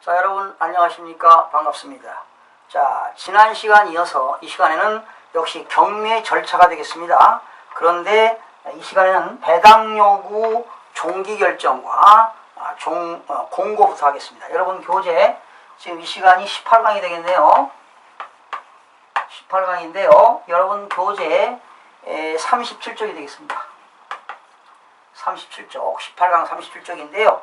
자, 여러분 안녕하십니까? 반갑습니다. 자, 지난 시간 이어서 이 시간에는 역시 경매 절차가 되겠습니다. 그런데 이 시간에는 배당 요구 종기 결정과 공고부터 하겠습니다. 여러분 교재 지금 이 시간이 18강이 되겠네요. 18강인데요. 여러분 교재 37쪽이 되겠습니다. 37쪽, 18강 37쪽인데요.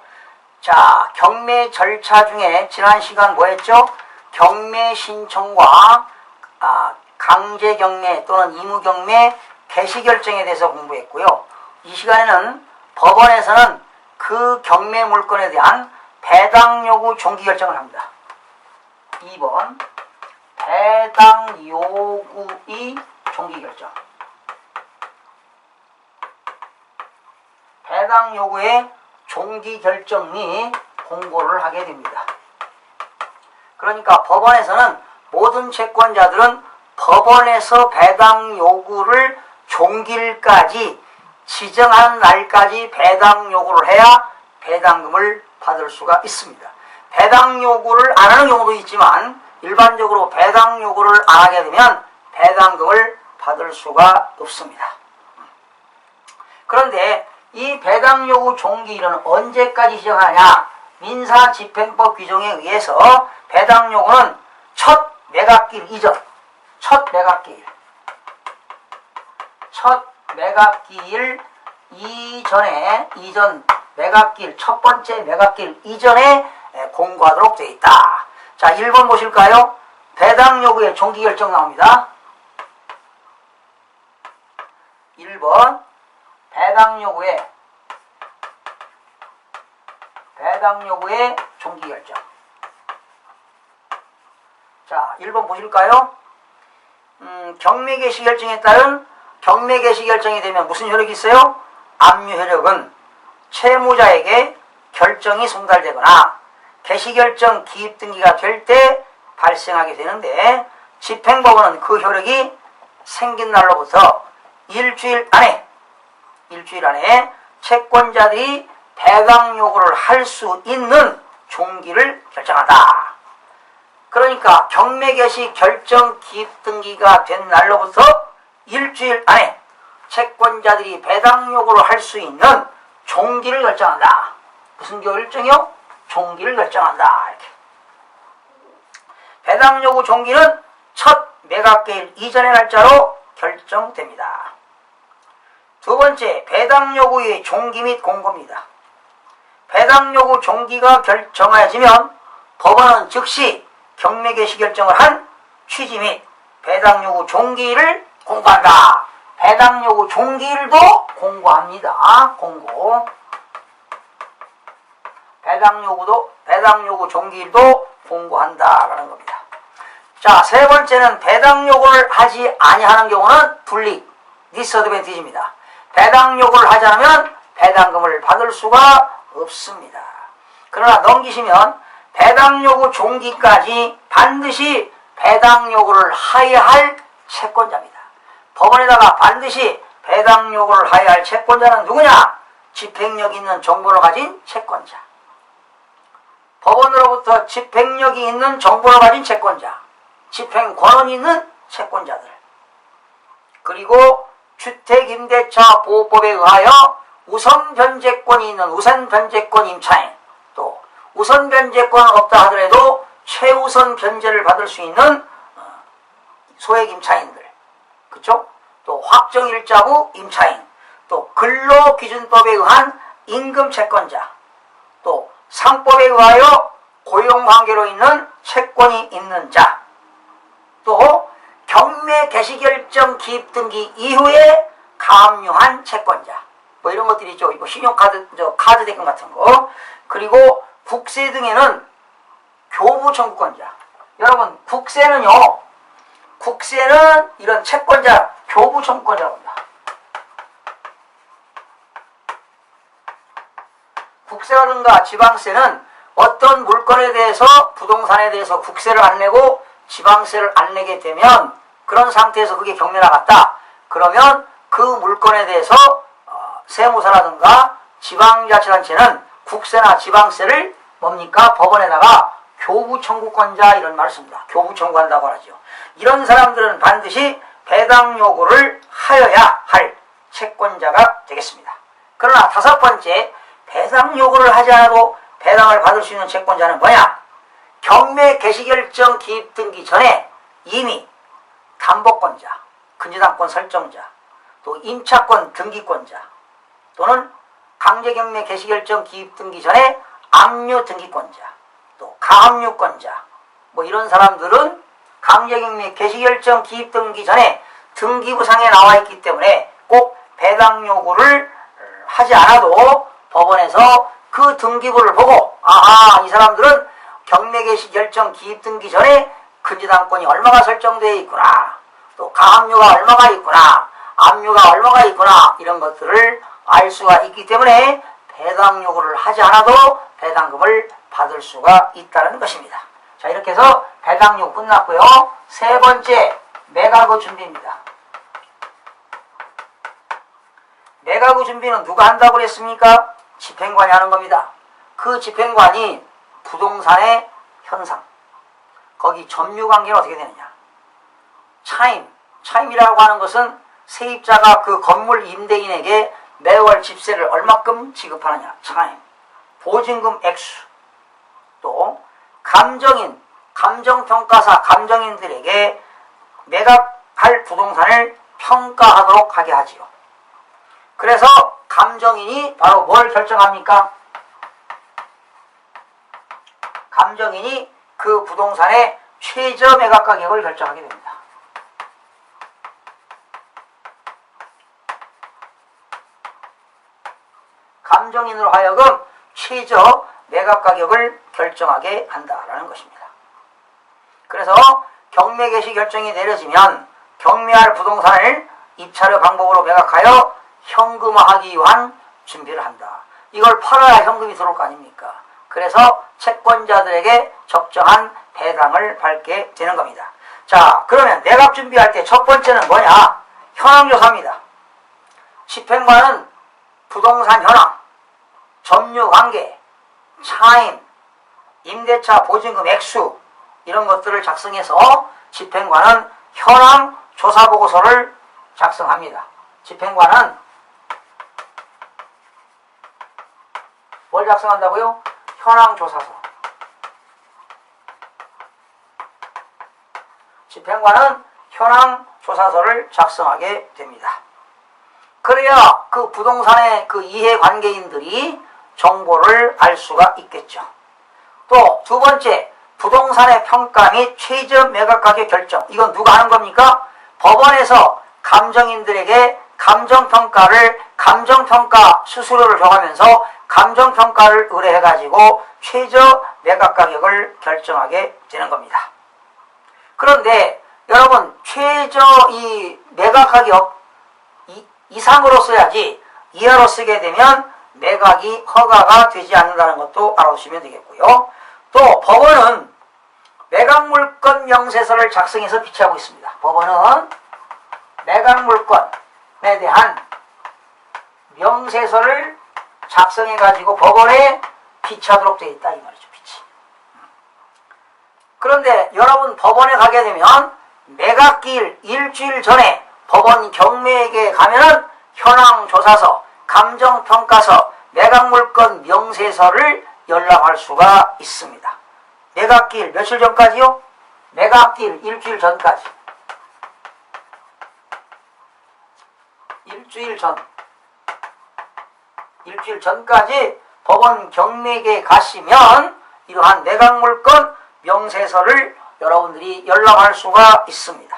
자, 경매 절차 중에 지난 시간 뭐 했죠? 경매 신청과 강제 경매 또는 의무 경매 개시 결정에 대해서 공부했고요. 이 시간에는 법원에서는 그 경매 물건에 대한 배당 요구 종기 결정을 합니다. 2번 배당 요구의 종기 결정. 배당 요구의 종기 결정 및 공고를 하게 됩니다. 그러니까 법원에서는 모든 채권자들은 법원에서 배당 요구를 종기일까지 지정한 날까지 배당 요구를 해야 배당금을 받을 수가 있습니다. 배당 요구를 안 하는 경우도 있지만 일반적으로 배당 요구를 안 하게 되면 배당금을 받을 수가 없습니다. 그런데 이 배당 요구 종기일은 언제까지 지정하냐? 민사집행법 규정에 의해서 배당 요구는 첫 매각기일 이전, 첫 매각기일 이전 매각기일, 첫 번째 매각기일 이전에 공고하도록 되어 있다. 자, 1번 보실까요? 배당 요구의 종기 결정 나옵니다. 1번 배당 요구의 종기 결정. 자, 1번 보실까요? 경매 개시 결정에 따른 경매 개시 결정이 되면 무슨 효력이 있어요? 압류 효력은 채무자에게 결정이 송달되거나 개시 결정 기입 등기가 될 때 발생하게 되는데, 집행법원은 그 효력이 생긴 날로부터 일주일 안에 채권자들이 배당 요구를 할 수 있는 종기를 결정한다. 그러니까 경매 개시 결정 기입 등기가 된 날로부터 일주일 안에 채권자들이 배당 요구를 할 수 있는 종기를 결정한다. 무슨 결정이요? 종기를 결정한다. 이렇게. 배당 요구 종기는 첫 매각기일 이전의 날짜로 결정됩니다. 두 번째, 배당 요구의 종기 및 공고입니다. 배당 요구 종기가 정하여지면 법원은 즉시 경매 개시 결정을 한 취지 및 배당 요구 종기일을 공고한다. 배당 요구 종기일도 공고합니다. 공고. 배당 요구 종기일도 공고한다라는 겁니다. 자, 세 번째는 배당 요구를 하지 아니하는 경우는 불이익, 디스어드밴티지입니다. 배당 요구를 하지 않으면 배당금을 받을 수가 없습니다. 그러나 넘기시면 배당 요구 종기까지 반드시 배당 요구를 하여야 할 채권자입니다. 법원에다가 반드시 배당 요구를 하여야 할 채권자는 누구냐? 집행력 있는 정보를 가진 채권자. 법원으로부터 집행력이 있는 정보를 가진 채권자, 집행 권한이 있는 채권자들, 그리고 주택임대차 보호법에 의하여 우선 변제권이 있는 우선 변제권 임차인, 또 우선 변제권은 없다 하더라도 최우선 변제를 받을 수 있는 소액 임차인들, 그쵸? 또 확정일자부 임차인, 또 근로기준법에 의한 임금 채권자, 또 상법에 의하여 고용관계로 있는 채권이 있는 자, 또 경매 개시결정 기입 등기 이후에 가압류한 채권자, 뭐 이런 것들이 있죠. 이거 신용카드, 카드 대금 같은 거. 그리고 국세 등에는 교부 청구권자. 여러분, 국세는 이런 채권자, 교부 청구권자라고 합니다. 국세라든가 지방세는 어떤 물건에 대해서, 부동산에 대해서 국세를 안 내고 지방세를 안 내게 되면, 그런 상태에서 그게 경매 나갔다. 그러면 그 물건에 대해서 세무사라든가 지방자치단체는 국세나 지방세를 뭡니까? 법원에다가 교부 청구권자 이런 말을 씁니다. 교부 청구한다고 하죠. 이런 사람들은 반드시 배당 요구를 하여야 할 채권자가 되겠습니다. 그러나 다섯 번째, 배당 요구를 하지 않아도 배당을 받을 수 있는 채권자는 뭐냐? 경매 개시결정 기입 등기 전에 이미 담보권자, 근저당권 설정자, 또 임차권 등기권자, 또는 강제경매 개시결정 기입 등기 전에 압류 등기권자, 또 가압류권자, 뭐 이런 사람들은 강제경매 개시결정 기입 등기 전에 등기부상에 나와 있기 때문에 꼭 배당 요구를 하지 않아도 법원에서 그 등기부를 보고 아하, 이 사람들은 경매 개시 결정 기입 등기 전에 근저당권이 얼마가 설정되어 있구나, 또 가압류가 얼마가 있구나, 압류가 얼마가 있구나, 이런 것들을 알 수가 있기 때문에 배당 요구를 하지 않아도 배당금을 받을 수가 있다는 것입니다. 자, 이렇게 해서 배당 요구 끝났고요. 세 번째, 매각의 준비입니다. 매각의 준비는 누가 한다고 그랬습니까? 집행관이 하는 겁니다. 그 집행관이 부동산의 현상, 거기 점유관계는 어떻게 되느냐? 차임이라고 하는 것은 세입자가 그 건물 임대인에게 매월 집세를 얼마큼 지급하느냐, 차임. 보증금 액수, 또 감정인, 감정평가사 감정인들에게 매각할 부동산을 평가하도록 하게 하지요. 그래서 감정인이 바로 뭘 결정합니까? 감정인이 그 부동산의 최저 매각 가격을 결정하게 됩니다. 감정인으로 하여금 최저 매각 가격을 결정하게 한다라는 것입니다. 그래서 경매 개시 결정이 내려지면 경매할 부동산을 입찰의 방법으로 매각하여 현금화하기 위한 준비를 한다. 이걸 팔아야 현금이 들어올 거 아닙니까? 그래서 채권자들에게 적정한 배당을 받게 되는 겁니다. 자, 그러면 매각 준비할 때 첫 번째는 뭐냐? 현황조사입니다. 집행관은 부동산 현황, 점유관계, 차임, 임대차 보증금 액수 이런 것들을 작성해서 집행관은 현황조사보고서를 작성합니다. 집행관은 뭘 작성한다고요? 현황조사서. 집행관은 현황조사서를 작성하게 됩니다. 그래야 그 부동산의 그 이해관계인들이 정보를 알 수가 있겠죠. 또 두 번째, 부동산의 평가 및 최저 매각가격 결정. 이건 누가 하는 겁니까? 법원에서 감정인들에게 감정평가 수수료를 정하면서 감정평가를 의뢰해가지고 최저 매각가격을 결정하게 되는 겁니다. 그런데 여러분, 최저 이 매각가격 이상으로 써야지 이하로 쓰게 되면 매각이 허가가 되지 않는다는 것도 알아두시면 되겠고요. 또 법원은 매각물건 명세서를 작성해서 비치하고 있습니다. 법원은 매각물건에 대한 명세서를 작성해가지고 법원에 비치하도록 되어 있다 이 말이죠. 비치. 그런데 여러분 법원에 가게 되면 매각기일 일주일 전에 법원 경매에게 가면은 현황조사서, 감정평가서, 매각물건 명세서를 열람할 수가 있습니다. 매각기일 며칠 전까지요? 매각기일 일주일 전까지. 일주일 전까지 법원 경매에 가시면 이러한 매각물건 명세서를 여러분들이 열람할 수가 있습니다.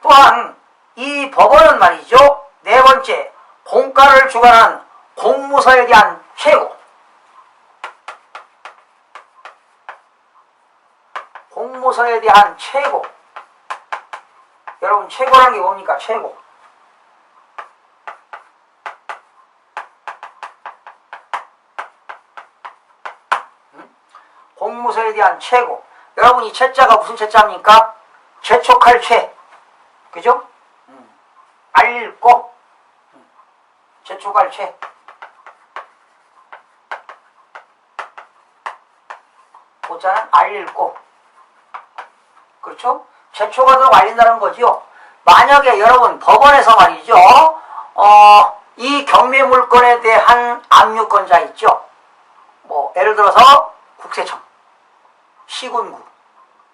또한 이 법원은 말이죠. 네 번째, 공가를 주관한 공무서에 대한 최고. 공무서에 대한 최고. 여러분 최고라는 게 뭡니까? 최고. 공무서에 대한 최고. 여러분 이 최자가 무슨 최자입니까? 재촉할 최. 그죠? 알고. 재촉할 최. 초자는 알릴 거. 그렇죠? 제초가 더 알린다는 거죠. 만약에 여러분 법원에서 말이죠. 이 경매 물건에 대한 압류권자 있죠. 뭐 예를 들어서 국세청, 시군구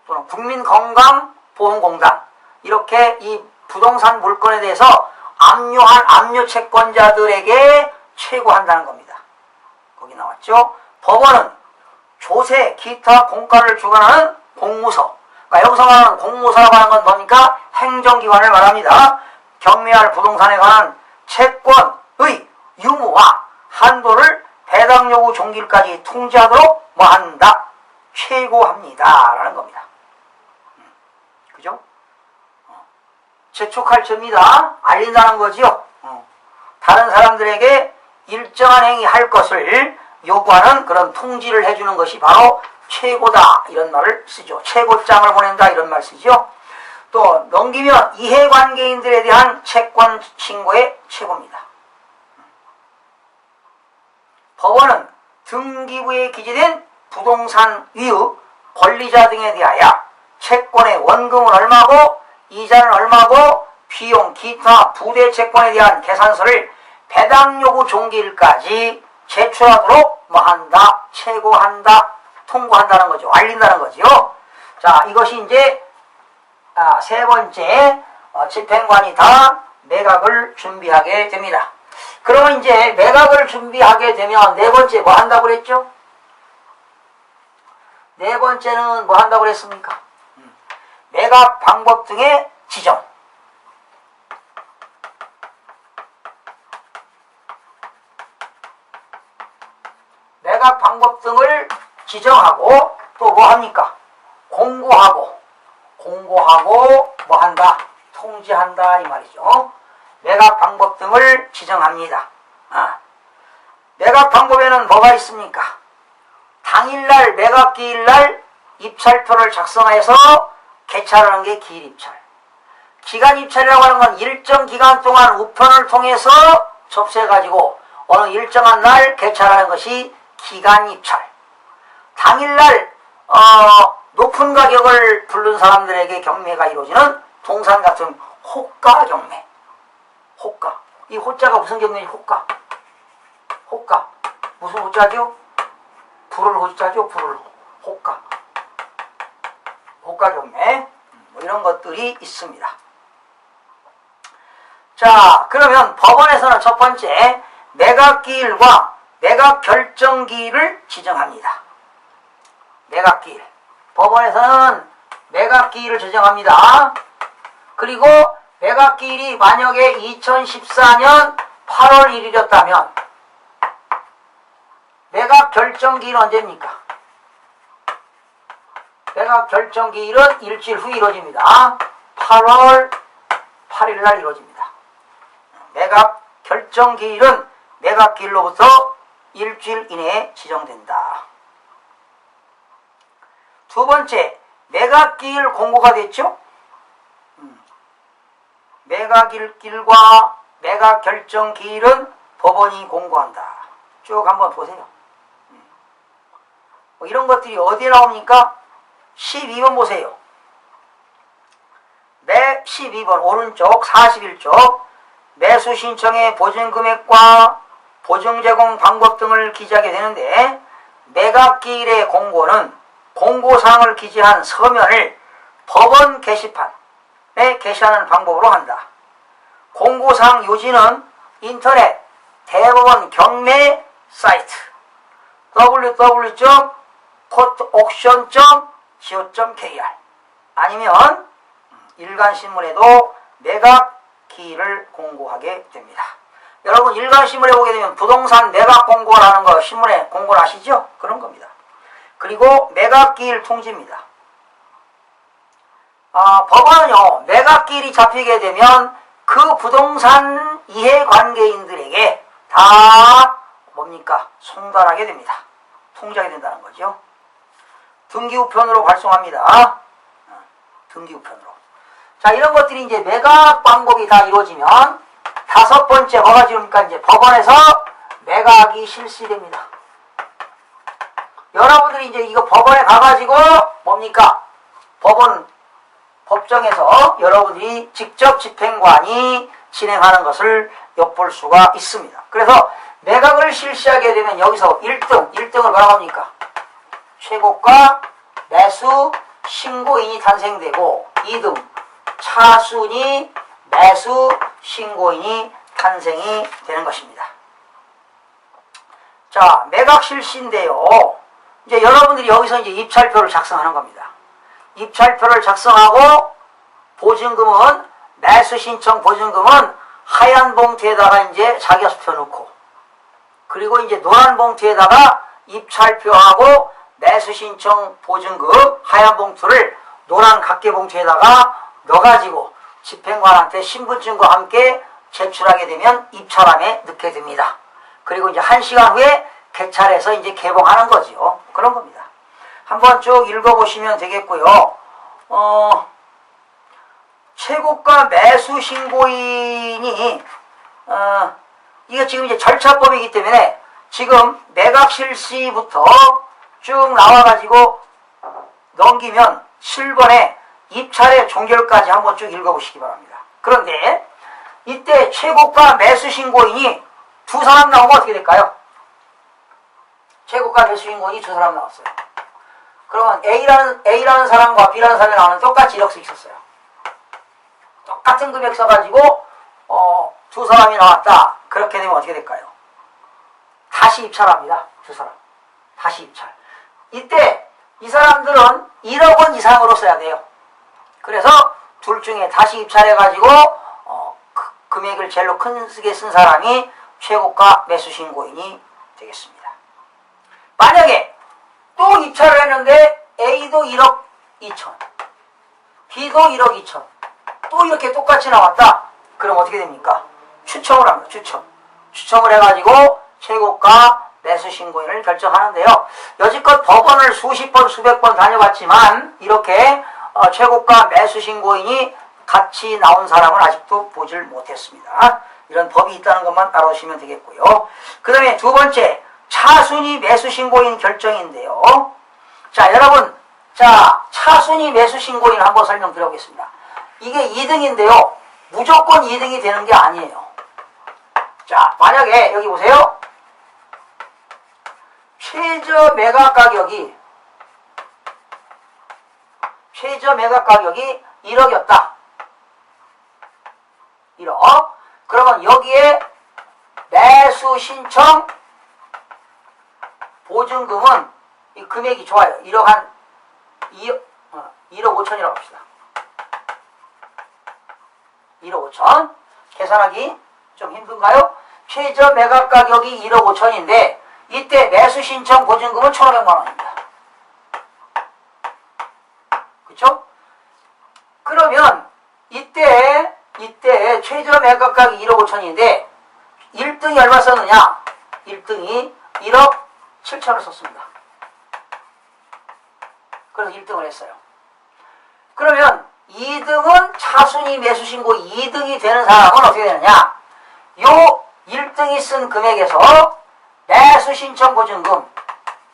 또는 국민건강보험공단 이렇게 이 부동산 물건에 대해서 압류한 압류 채권자들에게 최고한다는 겁니다. 거기 나왔죠. 법원은 조세, 기타 공가를 주관하는 공무서. 그러니까 여기서 말하는 공무서라고 하는 건 뭡니까? 행정기관을 말합니다. 경매할 부동산에 관한 채권의 유무와 한도를 배당 요구 종기일까지 통지하도록 뭐한다? 최고합니다. 라는 겁니다. 그죠? 재촉할 죄입니다. 알린다는 거지요. 다른 사람들에게 일정한 행위 할 것을 요구하는 그런 통지를 해주는 것이 바로 최고다 이런 말을 쓰죠. 최고장을 보낸다 이런 말 쓰죠. 또 넘기면 이해관계인들에 대한 채권 신고의 최고입니다. 법원은 등기부에 기재된 부동산 위의 권리자 등에 대하여 채권의 원금은 얼마고 이자는 얼마고 비용 기타 부대 채권에 대한 계산서를 배당 요구 종기일까지 제출하도록 뭐한다? 최고한다? 통고한다는 거죠. 알린다는 거죠. 자, 이것이 이제 세 번째 집행관이 다 매각을 준비하게 됩니다. 그러면 이제 매각을 준비하게 되면 네 번째 뭐 한다고 그랬죠? 네 번째는 뭐 한다고 그랬습니까? 매각 방법 등의 지정. 매각 방법 등을 지정하고 또 뭐 합니까? 공고하고 뭐 한다? 통지한다 이 말이죠. 매각 방법 등을 지정합니다. 매각 방법에는 뭐가 있습니까? 당일날 매각기일날 입찰표를 작성해서 개찰하는 게 기일입찰. 기간입찰이라고 하는 건 일정 기간 동안 우편을 통해서 접수해가지고 어느 일정한 날 개찰하는 것이 기간입찰. 당일날 높은 가격을 부른 사람들에게 경매가 이루어지는 동산 같은 호가 경매. 호가. 이 호자가 무슨 경매지? 호가. 호가. 무슨 호자죠? 불을 호자죠? 불을. 호가. 호가 경매. 뭐 이런 것들이 있습니다. 자, 그러면 법원에서는 첫 번째 매각기일과 매각결정기일을 지정합니다. 매각기일. 법원에서는 매각기일을 지정합니다. 그리고 매각기일이 만약에 2014년 8월 1일이었다면 매각결정기일은 언제입니까? 매각결정기일은 일주일 후 이루어집니다. 8월 8일 날 이루어집니다. 매각결정기일은 매각기일로부터 일주일 이내에 지정된다. 두 번째, 매각기일 공고가 됐죠? 매각일길과 매각결정기일은 법원이 공고한다. 쭉 한번 보세요. 뭐 이런 것들이 어디에 나옵니까? 12번 보세요. 12번 오른쪽 41쪽 매수 신청의 보증금액과 보증제공 방법 등을 기재하게 되는데 매각기일의 공고는 공고사항을 기재한 서면을 법원 게시판에 게시하는 방법으로 한다. 공고사항 요지는 인터넷 대법원 경매 사이트 www.courtauction.co.kr 아니면 일간신문에도 매각기일을 공고하게 됩니다. 여러분 일간신문에 보게 되면 부동산 매각 공고라는 거 신문에 공고를 아시죠? 그런 겁니다. 그리고 매각기일 통지입니다. 법원은요 매각기일이 잡히게 되면 그 부동산 이해관계인들에게 다 뭡니까? 송달하게 됩니다. 통지하게 된다는 거죠. 등기우편으로 발송합니다. 등기우편으로. 자, 이런 것들이 이제 매각 방법이 다 이루어지면 다섯 번째 뭐가 지릅니까? 이제 법원에서 매각이 실시됩니다. 여러분들이 이제 이거 법원에 가가지고 뭡니까? 법정에서 여러분들이 직접 집행관이 진행하는 것을 엿볼 수가 있습니다. 그래서 매각을 실시하게 되면 여기서 1등을 뭐라고 합니까? 최고가 매수 신고인이 탄생되고 2등 차순위 매수 신고인이 탄생이 되는 것입니다. 자, 매각 실시인데요. 이제 여러분들이 여기서 이제 입찰표를 작성하는 겁니다. 입찰표를 작성하고 보증금은 매수 신청 보증금은 하얀 봉투에다가 이제 자기가 펴놓고 그리고 이제 노란 봉투에다가 입찰표하고 매수 신청 보증금 하얀 봉투를 노란 각개 봉투에다가 넣어가지고 집행관한테 신분증과 함께 제출하게 되면 입찰함에 넣게 됩니다. 그리고 이제 1시간 후에 개찰해서 이제 개봉하는 거지요. 그런 겁니다. 한번 쭉 읽어보시면 되겠고요. 최고가 매수 신고인이 이게 지금 이제 절차법이기 때문에 지금 매각 실시부터 쭉 나와가지고 넘기면 7번에 입찰의 종결까지 한번 쭉 읽어보시기 바랍니다. 그런데 이때 최고가 매수 신고인이 두 사람 나오면 어떻게 될까요? 최고가 매수 신고인이 두 사람 나왔어요. 그러면 A라는 사람과 B라는 사람이 나오는 똑같이 이력서 있었어요. 똑같은 금액 써가지고 두 사람이 나왔다. 그렇게 되면 어떻게 될까요? 다시 입찰합니다. 두 사람. 다시 입찰. 이때 이 사람들은 1억 원 이상으로 써야 돼요. 그래서 둘 중에 다시 입찰해가지고 금액을 제일 크게 쓴 사람이 최고가 매수 신고인이 되겠습니다. 만약에 또 입찰을 했는데 A도 1억 2천, B도 1억 2천, 또 이렇게 똑같이 나왔다. 그럼 어떻게 됩니까? 추첨을 합니다. 추첨을 해가지고 최고가 매수 신고인을 결정하는데요. 여지껏 법원을 수십 번, 수백 번 다녀봤지만 이렇게 최고가 매수 신고인이 같이 나온 사람은 아직도 보질 못했습니다. 이런 법이 있다는 것만 알아두시면 되겠고요. 그 다음에 두 번째, 차순위 매수 신고인 결정인데요. 자, 여러분, 차순위 매수 신고인 한번 설명드려보겠습니다. 이게 2등인데요. 무조건 2등이 되는 게 아니에요. 자, 만약에 여기 보세요. 최저 매각 가격이 1억이었다. 1억. 그러면 여기에 매수 신청 보증금은 이 금액이 좋아요. 1억 5천이라고 합시다. 1억 5천. 계산하기 좀 힘든가요? 최저 매각 가격이 1억 5천인데 이때 매수 신청 보증금은 1,500만 원입니다. 그쵸? 그러면 이때 최저 매각 가격이 1억 5천인데 1등이 얼마 썼느냐? 1등이 1억 7천을 썼습니다. 그래서 1등을 했어요. 그러면 2등은 차순위 매수 신고 2등이 되는 사람은 어떻게 되느냐? 요 1등이 쓴 금액에서 매수 신청 보증금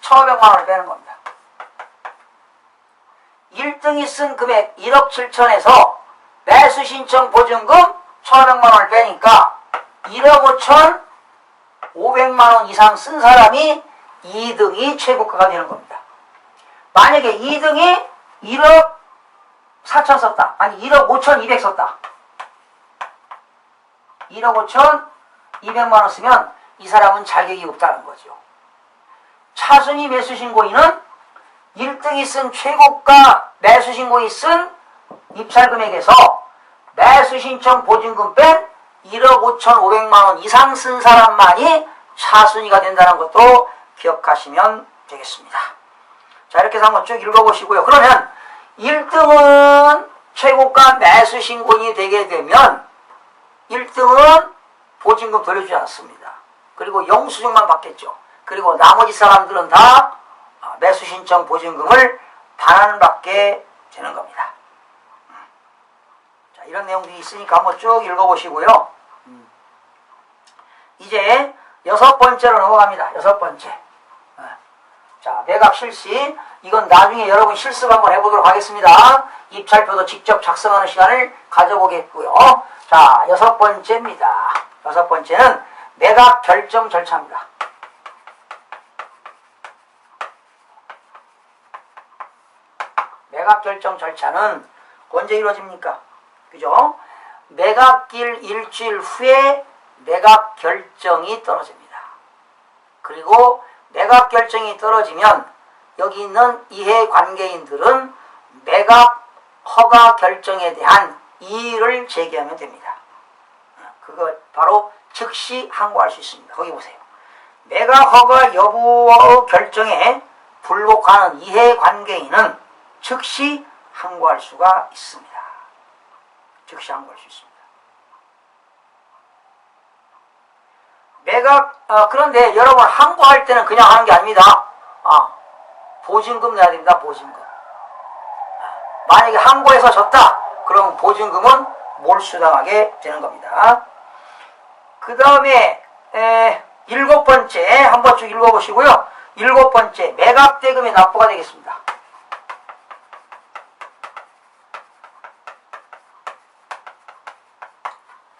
1,500만 원을 빼는 겁니다. 1등이 쓴 금액 1억 7천에서 매수 신청 보증금 1,500만 원을 빼니까 1억 5천 500만 원 이상 쓴 사람이 2등이 최고가가 되는 겁니다. 만약에 2등이 1억 4천 썼다. 아니 1억 5천 2백 썼다. 1억 5천 2백만 원 쓰면 이 사람은 자격이 없다는 거죠. 차순위 매수신고인은 1등이 쓴 최고가 매수신고인이 쓴 입찰금액에서 매수신청 보증금 뺀 1억 5천 5백만 원 이상 쓴 사람만이 차순위가 된다는 것도 기억하시면 되겠습니다. 자, 이렇게 해서 한번 쭉 읽어보시고요. 그러면 1등은 최고가 매수신고인이 되게 되면 1등은 보증금 돌려주지 않습니다. 그리고 영수증만 받겠죠. 그리고 나머지 사람들은 다 매수신청 보증금을 반환받게 되는 겁니다. 자, 이런 내용들이 있으니까 한번 쭉 읽어보시고요. 이제 6번째로 넘어갑니다. 6번째. 자, 매각 실시. 이건 나중에 여러분 실습 한번 해보도록 하겠습니다. 입찰표도 직접 작성하는 시간을 가져보겠고요. 자, 6번째입니다. 6번째는 매각 결정 절차입니다. 매각 결정 절차는 언제 이루어집니까? 그죠? 매각일 일주일 후에 매각 결정이 떨어집니다. 그리고 매각 결정이 떨어지면 여기 있는 이해관계인들은 매각 허가 결정에 대한 이의를 제기하면 됩니다. 그거 바로 즉시 항고할 수 있습니다. 거기 보세요. 매각 허가 여부의 결정에 불복하는 이해관계인은 즉시 항고할 수가 있습니다. 즉시 항고할 수 있습니다. 매각, 그런데 여러분 항고할 때는 그냥 하는 게 아닙니다. 보증금 내야 됩니다. 보증금. 만약에 항고해서 졌다, 그럼 보증금은 몰수당하게 되는 겁니다. 그 다음에 7번째 한번 쭉 읽어보시고요. 7번째 매각대금의 납부가 되겠습니다.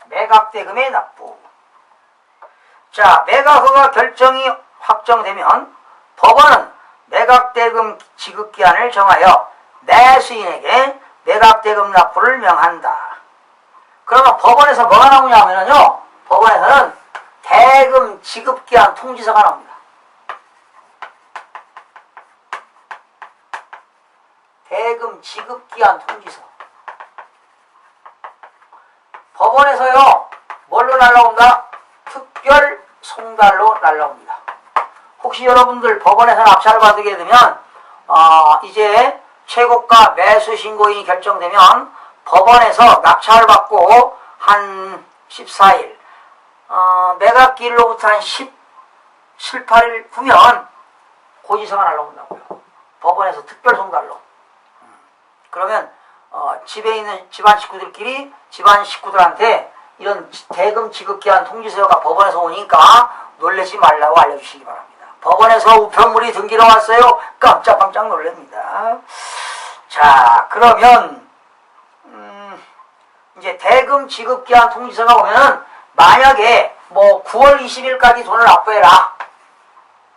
매각대금의 납부. 자, 매각허가 결정이 확정되면 법원은 매각대금 지급기한을 정하여 매수인에게 매각대금 납부를 명한다. 그러면 법원에서 뭐가 나오냐면요, 법원에서는 대금 지급기한 통지서가 나옵니다. 대금 지급기한 통지서. 법원에서요, 뭘로 날라온다? 특별 송달로 날라옵니다. 혹시 여러분들 법원에서 납찰을 받게 되면 이제 최고가 매수 신고인이 결정되면 법원에서 납찰을 받고 한 14일 매각기일로부터 한 17, 8일 후면 고지서가 날라온다고요. 법원에서 특별 송달로. 그러면 집에 있는 집안 식구들끼리 집안 식구들한테 이런 대금 지급기한 통지서가 법원에서 오니까 놀라지 말라고 알려주시기 바랍니다. 법원에서 우편물이 등기로 왔어요. 깜짝깜짝 놀랍니다. 자, 그러면 이제 대금 지급기한 통지서가 오면은 만약에 뭐 9월 20일까지 돈을 납부해라.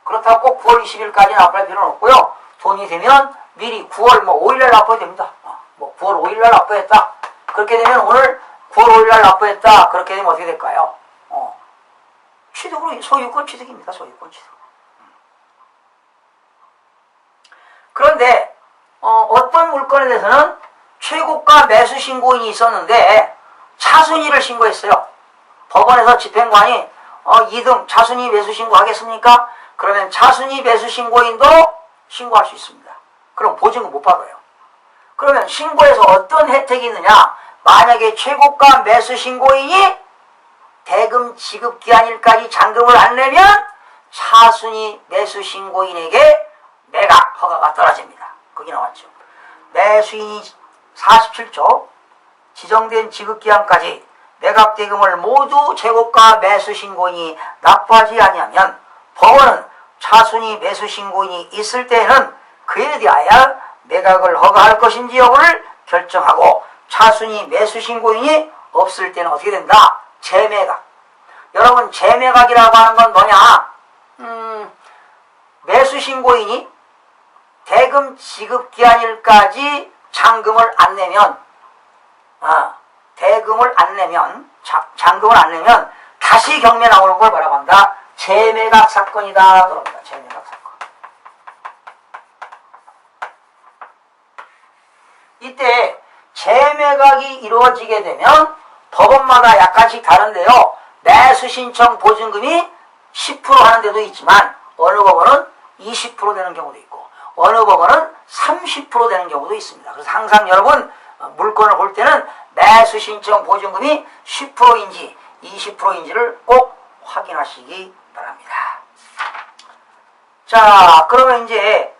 그렇다고 꼭 9월 20일까지 납부할 필요는 없고요. 돈이 되면 미리 9월 5일날 납부해도 됩니다. 뭐 9월 5일날 납부했다. 그렇게 되면 오늘 9월 5일날 납부했다. 그렇게 되면 어떻게 될까요? 취득으로 소유권 취득입니다. 소유권 취득. 그런데 어떤 물건에 대해서는 최고가 매수 신고인이 있었는데 차순위를 신고했어요. 법원에서 집행관이 2등 차순위 매수 신고하겠습니까? 그러면 차순위 매수 신고인도 신고할 수 있습니다. 그럼 보증금 못 받아요. 그러면 신고해서 어떤 혜택이 있느냐? 만약에 최고가 매수 신고인이 대금 지급 기한일까지 잔금을 안 내면 차순위 매수 신고인에게 매각 허가가 떨어집니다. 거기 나왔죠. 매수인이 47조 지정된 지급 기한까지 매각 대금을 모두 최고가 매수 신고인이 납부하지 아니하면 법원은 차순위 매수 신고인이 있을 때에는 그에 대하여 매각을 허가할 것인지 여부를 결정하고 차순위 매수 신고인이 없을 때는 어떻게 된다? 재매각. 여러분, 재매각이라고 하는 건 뭐냐? 매수 신고인이 대금 지급 기한일까지 잔금을 안 내면 잔금을 안 내면 다시 경매 나오는 걸 뭐라고 한다? 재매각 사건이다. 그럽니다. 재매각 사건. 이때 재매각이 이루어지게 되면 법원마다 약간씩 다른데요. 매수 신청 보증금이 10% 하는 데도 있지만 어느 법원은 20% 되는 경우도 있고 어느 법원은 30% 되는 경우도 있습니다. 그래서 항상 여러분 물건을 볼 때는 매수 신청 보증금이 10%인지 20%인지를 꼭 확인하시기 바랍니다. 자, 그러면 이제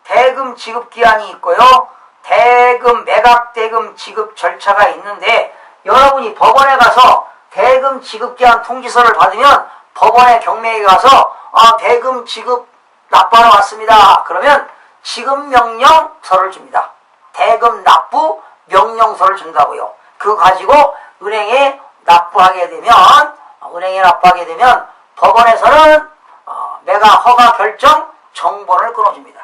대금 지급 기한이 있고요. 대금 매각 대금 지급 절차가 있는데 여러분이 법원에 가서 대금 지급 기한 통지서를 받으면 법원에 경매에 가서 대금 지급 납부하러 왔습니다. 그러면 지급 명령서를 줍니다. 대금 납부 명령서를 준다고요. 그거 가지고 은행에 납부하게 되면 법원에서는 매각 허가 결정 정본을 끊어줍니다.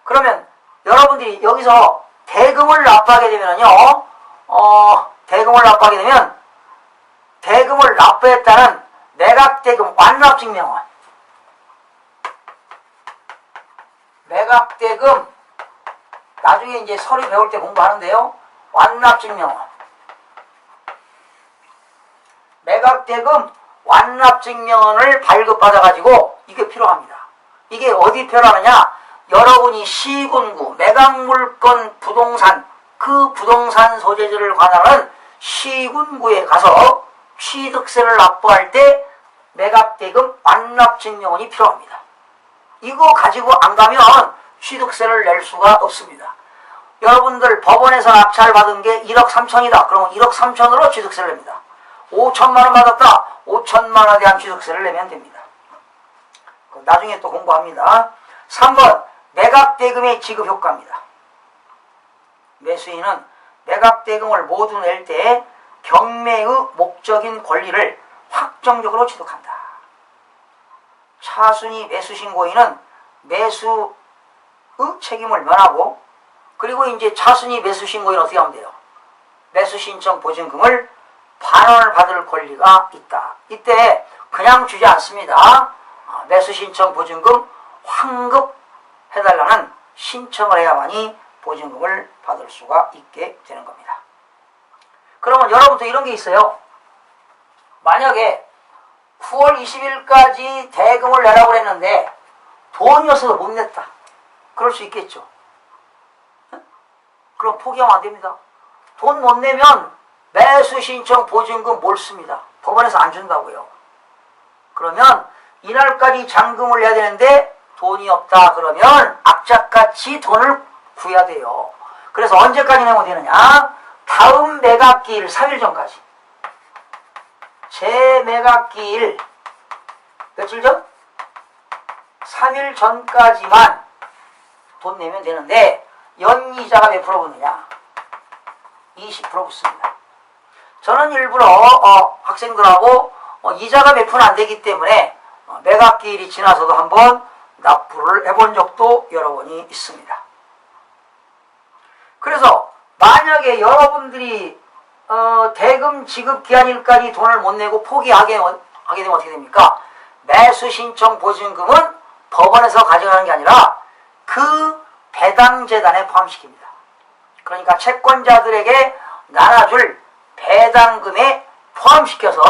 그러면 여러분들이 여기서 대금을 납부하게 되면요, 대금을 납부했다는 매각대금 완납증명원, 매각대금 나중에 이제 서류 배울 때 공부하는데요. 완납증명원, 매각대금 완납증명원을 발급받아가지고 이게 필요합니다. 이게 어디 필요하느냐? 여러분이 시군구, 매각물건 부동산, 그 부동산 소재지를 관할하는 시군구에 가서 취득세를 납부할 때 매각대금 완납증명원이 필요합니다. 이거 가지고 안 가면 취득세를 낼 수가 없습니다. 여러분들 법원에서 낙찰받은 게 1억 3천이다. 그러면 1억 3천으로 취득세를 냅니다. 5천만 원 받았다. 5천만 원에 대한 취득세를 내면 됩니다. 나중에 또 공부합니다. 3번 매각대금의 지급효과입니다. 매수인은 매각대금을 모두 낼 때 경매의 목적인 권리를 확정적으로 취득한다. 차순위 매수신고인은 매수의 책임을 면하고, 그리고 이제 차순위 매수신고인은 어떻게 하면 돼요? 매수신청 보증금을 반환을 받을 권리가 있다. 이때 그냥 주지 않습니다. 매수신청 보증금 환급해달라는 신청을 해야만이 보증금을 받을 수가 있게 되는 겁니다. 그러면 여러분도 이런 게 있어요. 만약에 9월 20일까지 대금을 내라고 했는데 돈이 없어서 못 냈다. 그럴 수 있겠죠. 그럼 포기하면 안 됩니다. 돈 못 내면 매수신청 보증금 몰습니다. 법원에서 안 준다고요. 그러면 이날까지 잔금을 내야 되는데 돈이 없다 그러면 악착같이 돈을 구해야 돼요. 그래서 언제까지 내면 되느냐? 다음 매각기일 3일 전까지. 재매각기일 며칠 전? 3일 전까지만 돈 내면 되는데 연이자가 몇 프로 붙느냐? 20% 붙습니다. 저는 일부러 학생들하고 이자가 몇 프로는 안 되기 때문에 매각기일이 지나서도 한번 납부를 해본 적도 여러 번이 있습니다. 그래서 만약에 여러분들이 대금 지급 기한일까지 돈을 못 내고 포기하게 되면 어떻게 됩니까? 매수신청 보증금은 법원에서 가져가는 게 아니라 그 배당재단에 포함시킵니다. 그러니까 채권자들에게 나눠줄 배당금에 포함시켜서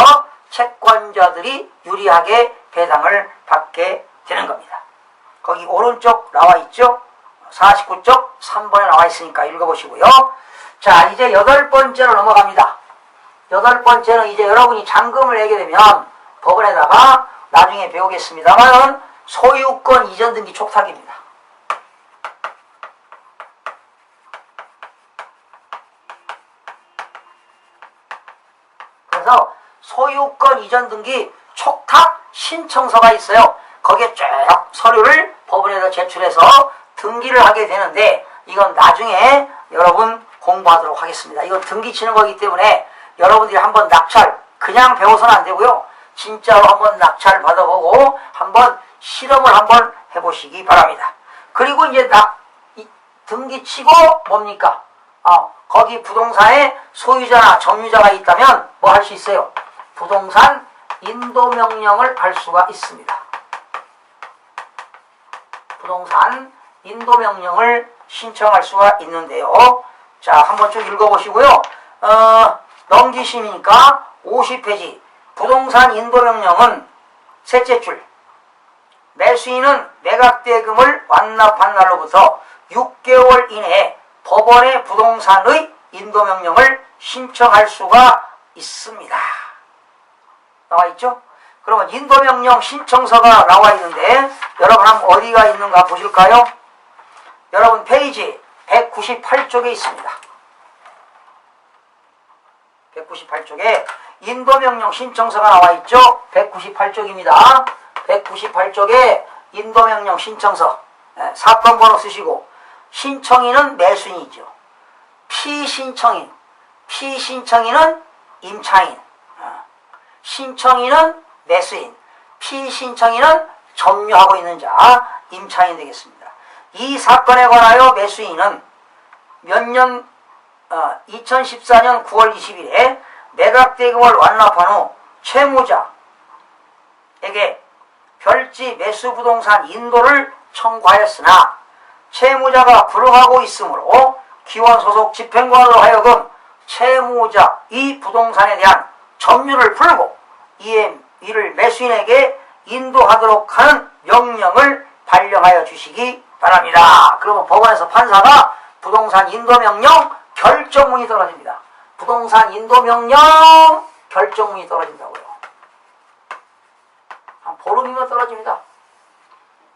채권자들이 유리하게 배당을 받게 되는 겁니다. 거기 오른쪽 나와 있죠? 49쪽 3번에 나와 있으니까 읽어보시고요. 자, 이제 8번째로 넘어갑니다. 8번째는 이제 여러분이 잔금을 내게 되면 법원에다가 나중에 배우겠습니다만 소유권 이전 등기 촉탁입니다. 그래서 소유권 이전 등기 촉탁 신청서가 있어요. 거기에 쭉 서류를 법원에다 제출해서 등기를 하게 되는데 이건 나중에 여러분 공부하도록 하겠습니다. 이건 등기 치는 거기 때문에 여러분들이 한번 낙찰 그냥 배워서는 안 되고요. 진짜로 한번 낙찰 받아보고 한번 실험을 한번 해보시기 바랍니다. 그리고 이제 등기 치고 뭡니까? 거기 부동산에 소유자나 점유자가 있다면 뭐 할 수 있어요? 부동산 인도명령을 할 수가 있습니다. 부동산 인도명령을 신청할 수가 있는데요. 자, 한번 쭉 읽어보시고요. 넘기시니까 50페이지. 부동산 인도명령은 셋째 줄. 매수인은 매각대금을 완납한 날로부터 6개월 이내에 법원의 부동산의 인도명령을 신청할 수가 있습니다. 나와 있죠? 그러면 인도명령 신청서가 나와 있는데 여러분 한번 어디가 있는가 보실까요? 여러분 페이지 198쪽에 있습니다. 198쪽에 인도명령 신청서가 나와 있죠? 198쪽입니다. 198쪽에 인도명령 신청서 사건 번호 쓰시고 신청인은 매수인이죠. 피신청인은 임차인, 신청인은 매수인, 피신청인은 점유하고 있는 자, 임차인 되겠습니다. 이 사건에 관하여 매수인은 2014년 9월 20일에 매각대금을 완납한 후 채무자에게 별지 매수부동산 인도를 청구하였으나 채무자가 불응하고 있으므로 기원소속 집행관으로 하여금 채무자 이 부동산에 대한 점유를 풀고 이를 매수인에게 인도하도록 하는 명령을 발령하여 주시기 바랍니다. 그러면 법원에서 판사가 부동산 인도명령 결정문이 떨어집니다. 부동산 인도명령 결정문이 떨어진다고요. 한 보름이면 떨어집니다.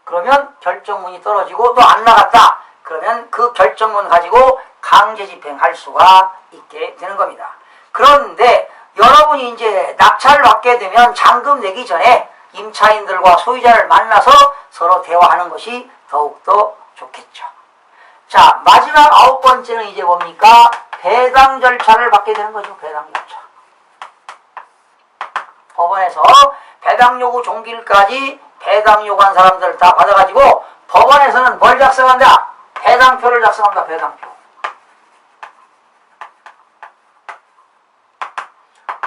그러면 결정문이 떨어지고 또 안 나갔다. 그러면 그 결정문 가지고 강제 집행할 수가 있게 되는 겁니다. 그런데 여러분이 이제 낙찰을 받게 되면 잔금 내기 전에 임차인들과 소유자를 만나서 서로 대화하는 것이 더욱더 좋겠죠. 자, 마지막 9번째는 이제 뭡니까? 배당 절차를 받게 되는 거죠. 배당 절차. 법원에서 배당 요구 종기일까지 배당 요구한 사람들 다 받아가지고 법원에서는 뭘 작성한다? 배당표를 작성한다. 배당표.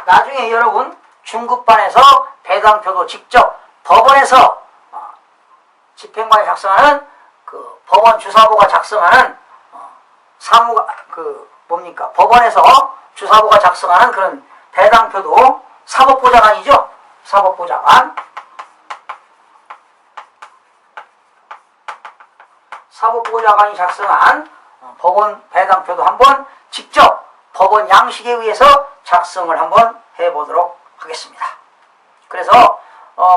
나중에 여러분 중급반에서 배당표도 직접 법원에서 집행관이 작성하는 그 법원 주사부가 작성하는 법원에서 주사부가 작성하는 그런 배당표도 사법보좌관이죠. 사법보좌관이 작성한 법원 배당표도 한번 직접 법원 양식에 의해서 작성을 한번 해보도록 하겠습니다. 그래서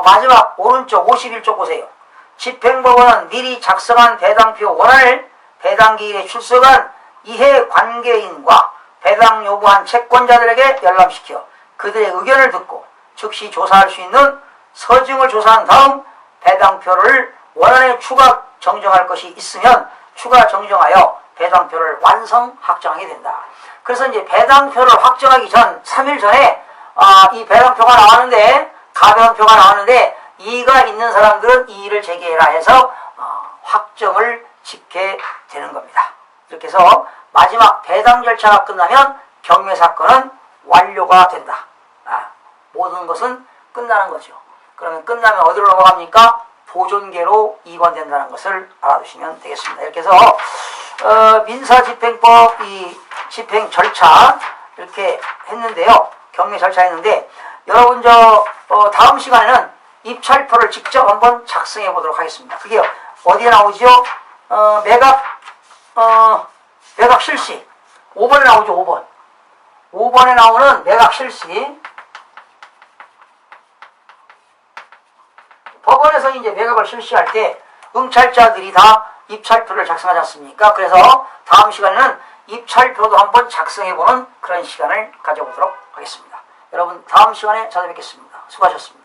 마지막 오른쪽 51쪽 보세요. 집행법원은 미리 작성한 배당표 원안을 배당기일에 출석한 이해관계인과 배당 요구한 채권자들에게 열람시켜 그들의 의견을 듣고 즉시 조사할 수 있는 서증을 조사한 다음 배당표를 원안에 추가 정정할 것이 있으면 추가 정정하여 배당표를 완성 확정하게 된다. 그래서 이제 배당표를 확정하기 전 3일 전에 이 배당표가 나왔는데 가변표가 나왔는데 이의가 있는 사람들은 이의를 제기해라 해서 확정을 짓게 되는 겁니다. 이렇게 해서 마지막 배당 절차가 끝나면 경매사건은 완료가 된다. 모든 것은 끝나는 거죠. 그러면 끝나면 어디로 넘어갑니까? 보존계로 이관된다는 것을 알아두시면 되겠습니다. 이렇게 해서 민사집행법 이 집행 절차 이렇게 했는데요. 경매 절차 했는데 여러분 다음 시간에는 입찰표를 직접 한번 작성해 보도록 하겠습니다. 그게 어디에 나오죠? 매각 실시 5번에 나오죠. 5번에 나오는 매각 실시. 법원에서 이제 매각을 실시할 때 응찰자들이 다 입찰표를 작성하지 않습니까? 그래서 다음 시간에는 입찰표도 한번 작성해보는 그런 시간을 가져보도록 하겠습니다. 여러분 다음 시간에 찾아뵙겠습니다. 수고하셨습니다.